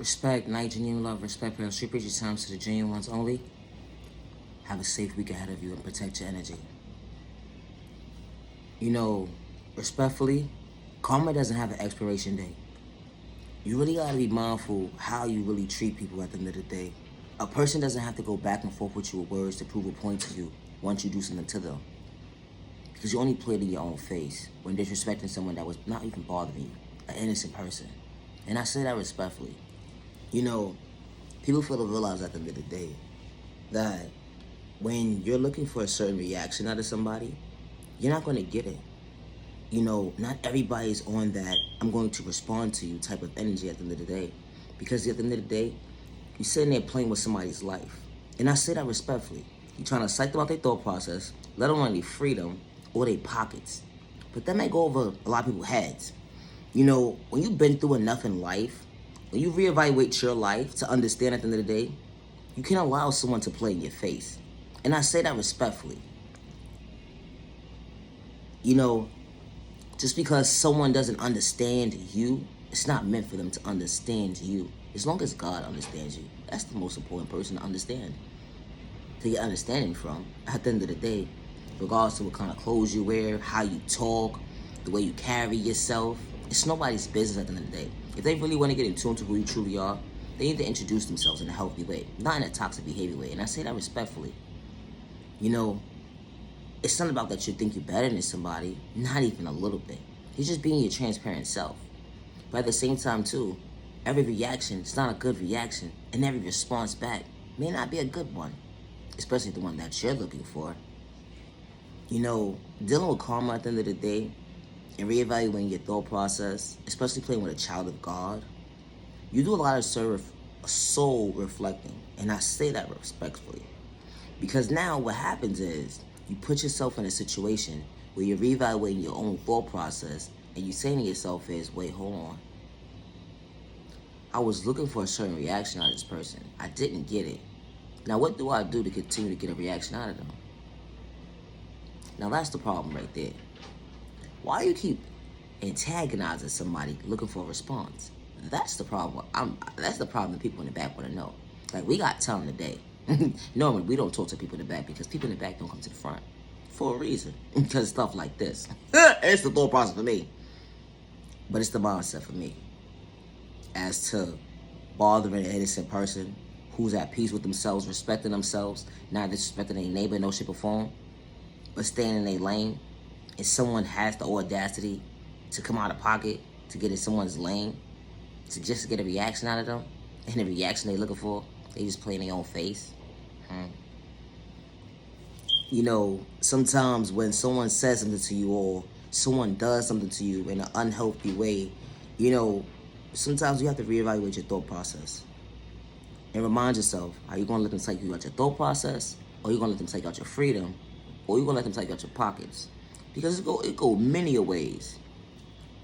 Respect, night, genuine love, respect, parents. She preaches times to the genuine ones only. Have a safe week ahead of you and protect your energy. You know, respectfully, karma doesn't have an expiration date. You really gotta be mindful how you really treat people at the end of the day. A person doesn't have to go back and forth with you with words to prove a point to you once you do something to them. Because you only played in your own face when disrespecting someone that was not even bothering you, an innocent person. And I say that respectfully. You know, people fail to realize at the end of the day that when you're looking for a certain reaction out of somebody, you're not going to get it. You know, not everybody's on that I'm going to respond to you type of energy at the end of the day. Because at the end of the day, you're sitting there playing with somebody's life. And I say that respectfully. You're trying to psych them out their thought process, let them on their freedom or their pockets. But that may go over a lot of people's heads. You know, when you've been through enough in life, when you reevaluate your life to understand at the end of the day, you can't allow someone to play in your face. And I say that respectfully. You know, just because someone doesn't understand you, it's not meant for them to understand you. As long as God understands you, that's the most important person to understand. To get understanding from, at the end of the day, regardless of what kind of clothes you wear, how you talk, the way you carry yourself, it's nobody's business at the end of the day. If they really want to get in tune to who you truly are, they need to introduce themselves in a healthy way, not in a toxic behavior way. And I say that respectfully. You know, it's not about that you think you're better than somebody, not even a little bit. You're just being your transparent self. But at the same time, too, every reaction is not a good reaction, and every response back may not be a good one, especially the one that you're looking for. You know, dealing with karma at the end of the day and reevaluating your thought process, especially playing with a child of God, you do a lot of soul reflecting, and I say that respectfully. Because now what happens is you put yourself in a situation where you're reevaluating your own thought process, and you saying to yourself is, wait, hold on. I was looking for a certain reaction out of this person. I didn't get it. Now what do I do to continue to get a reaction out of them? Now that's the problem right there. Why you keep antagonizing somebody looking for a response? That's the problem. That's the problem that people in the back want to know. Like, we got time today. Normally, we don't talk to people in the back because people in the back don't come to the front for a reason. Because stuff like this. It's the thought process for me. But it's the mindset for me. As to bothering an innocent person who's at peace with themselves, respecting themselves, not disrespecting their neighbor in no shape or form, but staying in their lane, and someone has the audacity to come out of pocket to get in someone's lane, to just get a reaction out of them, and the reaction they're looking for, they just play in their own face. You know, sometimes when someone says something to you or someone does something to you in an unhealthy way, you know, sometimes you have to reevaluate your thought process. And remind yourself, are you going to let them take you out your thought process, or are you going to let them take out your freedom, or are you going to let them take out your pockets? Because it go many ways.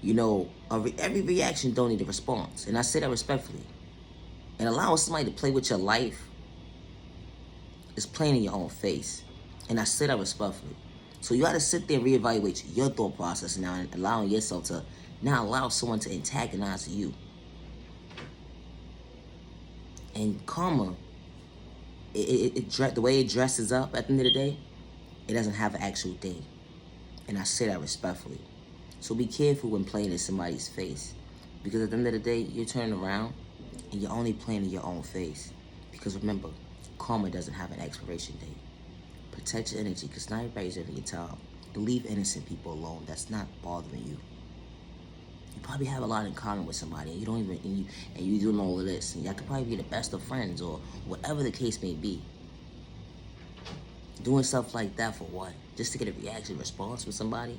You know, every reaction don't need a response. And I say that respectfully. And allowing somebody to play with your life is playing in your own face. And I say that respectfully. So you got to sit there and reevaluate your thought process now, and allowing yourself to not allow someone to antagonize you. And karma, the way it dresses up at the end of the day, it doesn't have an actual day. And I say that respectfully. So be careful when playing in somebody's face. Because at the end of the day, you're turning around and you're only playing in your own face. Because remember, karma doesn't have an expiration date. Protect your energy, because not everybody's ever your time. And leave innocent people alone that's not bothering you. You probably have a lot in common with somebody, and you don't even, and you doing all of this, and y'all could probably be the best of friends, or whatever the case may be. Doing stuff like that for what? Just to get a reaction, response from somebody?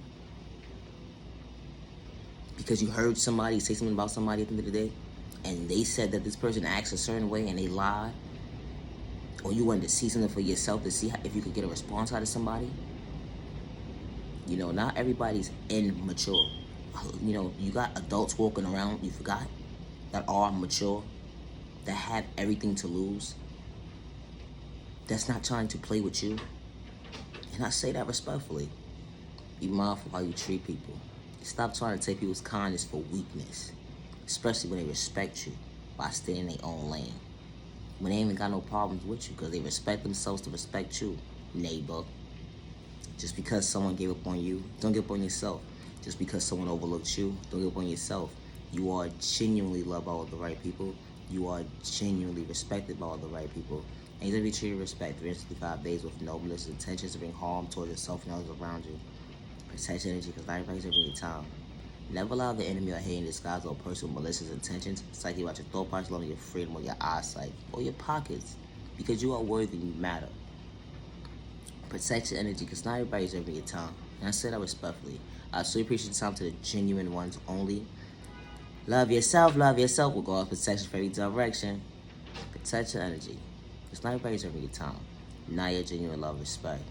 Because you heard somebody say something about somebody at the end of the day, and they said that this person acts a certain way and they lied? Or you wanted to see something for yourself to see if you could get a response out of somebody? You know, not everybody's immature. You know, you got adults walking around, you forgot, that are mature, that have everything to lose, that's not trying to play with you. And I say that respectfully. Be mindful how you treat people. Stop trying to take people's kindness for weakness, especially when they respect you. by staying in their own lane. When they ain't even got no problems with you because they respect themselves to respect you, neighbor. Just because someone gave up on you, don't give up on yourself. Just because someone overlooked you, don't give up on yourself. You are genuinely loved by all the right people. You are genuinely respected by all the right people. And you to be treated with respect 365 days with no malicious intentions to bring harm towards yourself and others around you. Protect your energy because not everybody's having a time. Never allow the enemy or hate in disguise or a person with malicious intentions psych you out your thought process, loving your freedom or your eyesight or your pockets because you are worthy and you matter. Protect your energy because not everybody's having your time. And I said that respectfully. I so appreciate the time to the genuine ones only. Love yourself with God's protection for every direction. Protect your energy because not everybody's having your time. Not your genuine love, respect.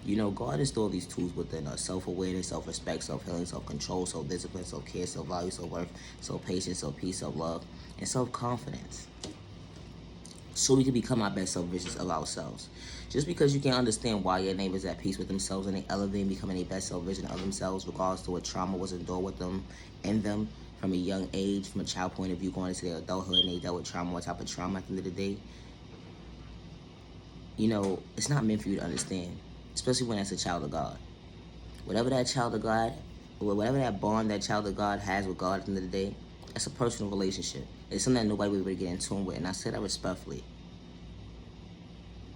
You know, God installed these tools within us: self-awareness, self-respect, self-healing, self-control, self-discipline, self-care, self-value, self-worth, self-patience, self-peace, self-love, and self-confidence. So we can become our best self-visions of ourselves. Just because you can't understand why your neighbors at peace with themselves and they elevate and becoming a best self-vision of themselves, regardless to what trauma was endured with them in them from a young age, from a child point of view, going into their adulthood, and they dealt with trauma, what type of trauma at the end of the day, you know, it's not meant for you to understand. Especially when that's a child of God. Whatever that child of God, or whatever that bond that child of God has with God at the end of the day, that's a personal relationship. It's something that nobody will be able to get in tune with, and I say that respectfully.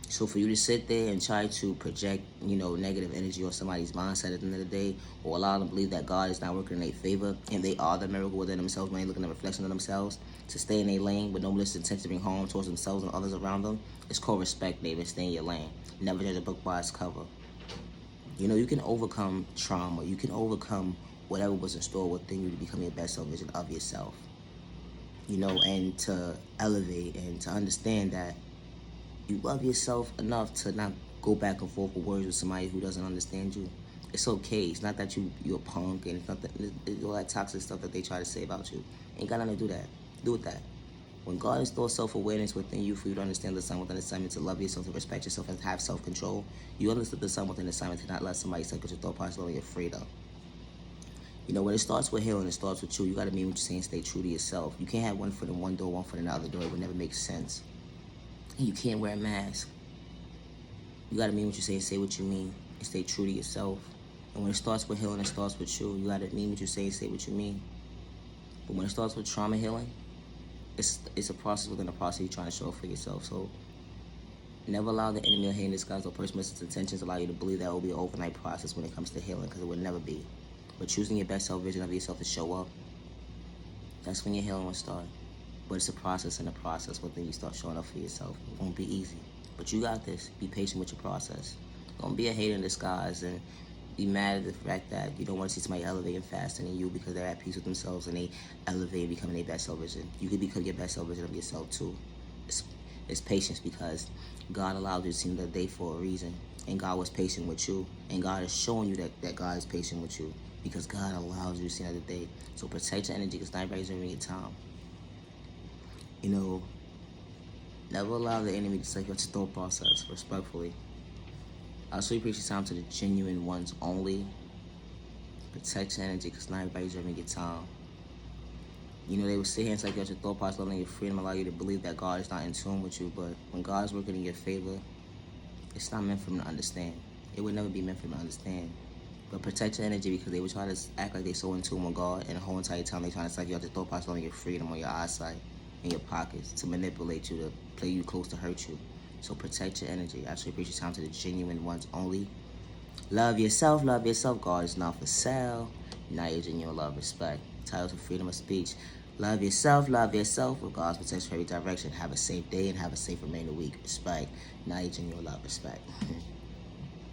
So for you to sit there and try to project, you know, negative energy on somebody's mindset at the end of the day, or allow them to believe that God is not working in their favor, and they are the miracle within themselves when they look in the reflection of themselves, to stay in their lane with no malicious intent to bring harm towards themselves and others around them, it's called respect, baby. Stay in your lane. Never judge a book by its cover. You know, you can overcome trauma. You can overcome whatever was in store within you to become your best self-vision of yourself. You know, and to elevate and to understand that you love yourself enough to not go back and forth with words with somebody who doesn't understand you. It's okay. It's not that you're a punk and it's not that, it's all that toxic stuff that they try to say about you. Ain't got nothing to do with that. When God installs self-awareness within you for you to understand the sun within the assignment, to love yourself, to respect yourself, and to have self-control, you understood the sun within the assignment to not let somebody suck at your thought process or your freedom. You know, when it starts with healing, it starts with you. You got to mean what you're saying, stay true to yourself. You can't have one foot in one door, one foot in the other door. It would never make sense. And you can't wear a mask. You got to mean what you say what you mean, and stay true to yourself. And when it starts with healing, it starts with you. You got to mean what you say what you mean. But when it starts with trauma healing, it's a process within a process you're trying to show up for yourself. So never allow the enemy or hate in disguise or person with intentions allow you to believe that it will be an overnight process when it comes to healing, because it will never be. But choosing your best self-vision of yourself to show up, that's when your healing will start. But it's a process, and a process when you start showing up for yourself. It won't be easy. But you got this. Be patient with your process. Don't be a hater in disguise and be mad at the fact that you don't want to see somebody elevating faster than you because they're at peace with themselves and they elevate and becoming their best self-vision. You can become your best self-vision of yourself too. It's patience, because God allowed you to see the day for a reason. And God was patient with you. And God is showing you that God is patient with you, because God allows you to see another day. So protect your energy, because not everybody's having your time. You know, never allow the enemy to take your thought process, respectfully. I also appreciate time to the genuine ones only. Protect your energy, because not everybody's having your time. You know, they would sit here and take your thought process, letting your freedom allow you to believe that God is not in tune with you. But when God is working in your favor, it's not meant for them to understand. It would never be meant for them to understand. But protect your energy, because they would try to act like they're so in tune with God, and the whole entire time they're trying to psych you out your thought process, letting your freedom or your eyesight in your pockets to manipulate you, to play you close, to hurt you. So protect your energy. I actually appreciate time to the genuine ones only. Love yourself, love yourself. God is not for sale. Now you're genuine love, respect. Title to freedom of speech. Love yourself with God's protection for every direction. Have a safe day and have a safe remaining week. Respect. Now you're genuine love, respect.